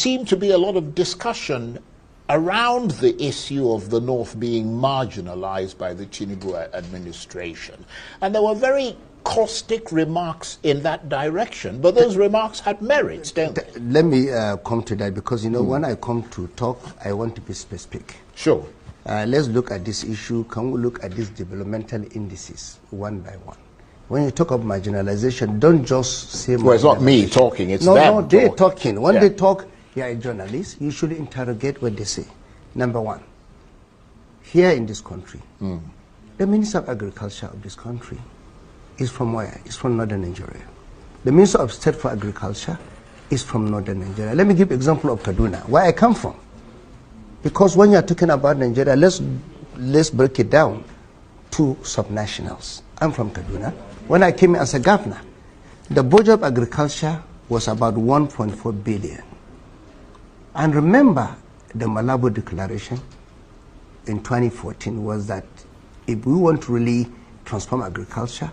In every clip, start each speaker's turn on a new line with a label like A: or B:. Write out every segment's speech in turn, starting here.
A: seemed to be a lot of discussion around the issue of the North being marginalized by the Tinubu administration. And there were very caustic remarks in that direction, but those remarks had merits, don't they?
B: Let me come to that, because, you know, when I come to talk, I want to be specific.
A: Sure.
B: Let's look at this issue. Can we look at these developmental indices one by one? When you talk of marginalization, don't just say...
A: Well, it's not me talking, it's
B: them.
A: No,
B: they're talking. When they talk, you're a journalist, you should interrogate what they say. Number one, here in this country, the Minister of Agriculture of this country is from where? It's from northern Nigeria. The Minister of State for Agriculture is from northern Nigeria. Let me give example of Kaduna, where I come from. Because when you're talking about Nigeria, let's break it down to subnationals. I'm from Kaduna. When I came as a governor, the budget of agriculture was about 1.4 billion. And remember, the Malabo Declaration in 2014 was that if we want to really transform agriculture,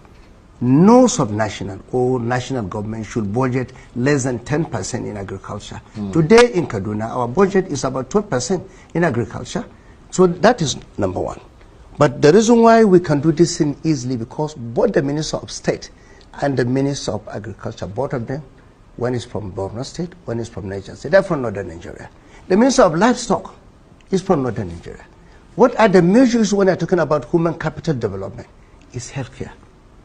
B: no subnational or national government should budget less than 10% in agriculture. Today in Kaduna, our budget is about 12% in agriculture. So that is number one. But the reason why we can do this thing easily, because both the Minister of State and the Minister of Agriculture, both of them, one is from Borno State, one is from Niger State. They're from northern Nigeria. The Minister of Livestock is from northern Nigeria. What are the measures when they're talking about human capital development? It's healthcare.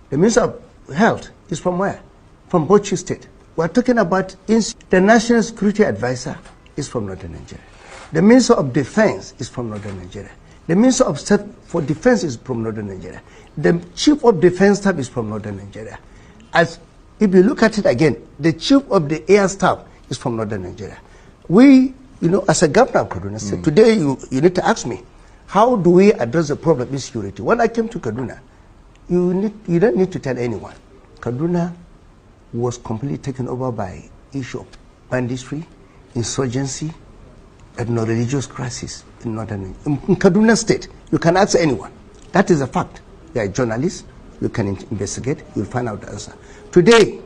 B: The Minister of Health is from where? From Bauchi State. We're talking about the National Security Advisor is from northern Nigeria. The Minister of Defense is from northern Nigeria. The Minister of State for Defense is from northern Nigeria. The Chief of Defense Staff is from northern Nigeria. If you look at it again, the Chief of the Air Staff is from northern Nigeria. We, you know, as a governor of Kaduna State, today you need to ask me, how do we address the problem of insecurity? When I came to Kaduna, you don't need to tell anyone. Kaduna was completely taken over by issue of banditry, insurgency, ethno-religious crisis in northern in Kaduna State. You can ask anyone. That is a fact. You are a journalist, you can investigate, you'll find out the answer. Today,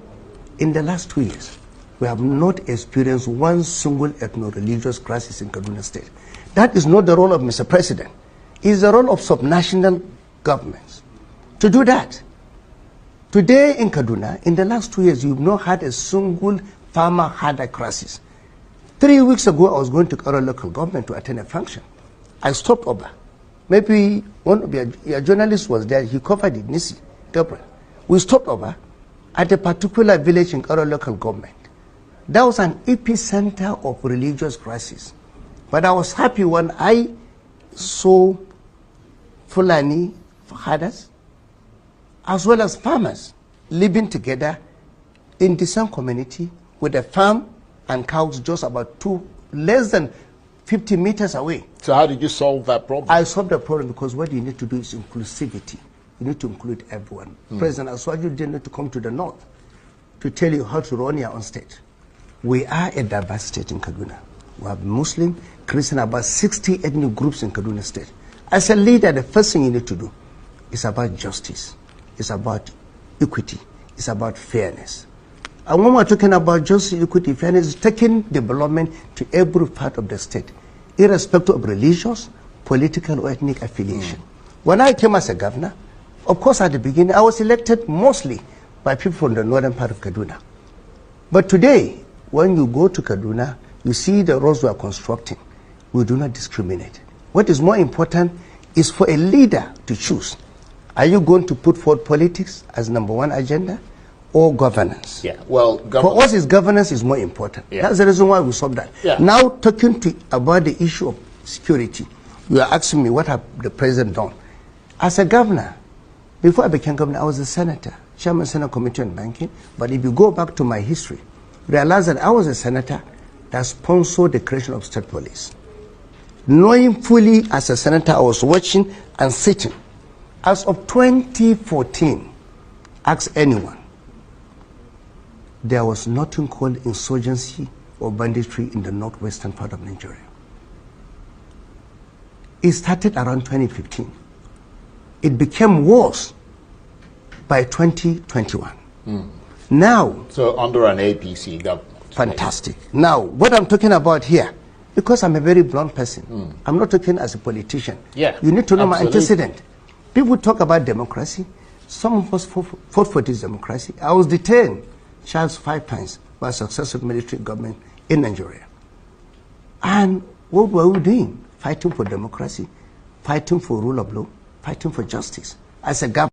B: in the last 2 years, we have not experienced one single ethno-religious crisis in Kaduna State. That is not the role of Mr. President. It is the role of subnational governments to do that. Today in Kaduna, in the last 2 years, you've not had a single farmer had a crisis. 3 weeks ago, I was going to our local government to attend a function. I stopped over. Maybe one of your journalists was there. He covered it, Nisi, Gabriel. We stopped over at a particular village in our local government. That was an epicenter of religious crisis. But I was happy when I saw Fulani herders as well as farmers living together in the same community with a farm and cows just about less than 50 meters away.
A: So how did you solve that problem?
B: I solved the problem because what you need to do is inclusivity. You need to include everyone. President Aswaju didn't need to come to the north to tell you how to run your own state. We are a diverse state in Kaduna. We have Muslim, Christian, about 60 ethnic groups in Kaduna State. As a leader, the first thing you need to do is about justice. It's about equity. It's about fairness. And when we're talking about justice, equity, fairness, it's taking development to every part of the state, irrespective of religious, political, or ethnic affiliation. When I came as a governor, of course, at the beginning, I was elected mostly by people from the northern part of Kaduna. But today, when you go to Kaduna, you see the roads we are constructing. We do not discriminate. What is more important is for a leader to choose. Are you going to put forward politics as number one agenda or governance?
A: Yeah, well,
B: for us, governance is more important. Yeah. That's the reason why we solved that. Yeah. Now, talking about the issue of security, you are asking me what have the president done. As a governor, before I became governor, I was a senator, chairman Senate Committee on Banking. But if you go back to my history, realize that I was a senator that sponsored the creation of state police. Knowing fully as a senator, I was watching and sitting. As of 2014, ask anyone, there was nothing called insurgency or banditry in the northwestern part of Nigeria. It started around 2015. It became worse by 2021. Now...
A: So under an APC government?
B: Fantastic. Now, what I'm talking about here, because I'm a very blunt person, I'm not talking as a politician.
A: Yeah,
B: you need to know
A: absolutely.
B: my antecedent. People talk about democracy. Some of us fought for this democracy. I was detained, charged 5 times by a successive military government in Nigeria. And what were we doing? Fighting for democracy, fighting for rule of law, fighting for justice. As a government.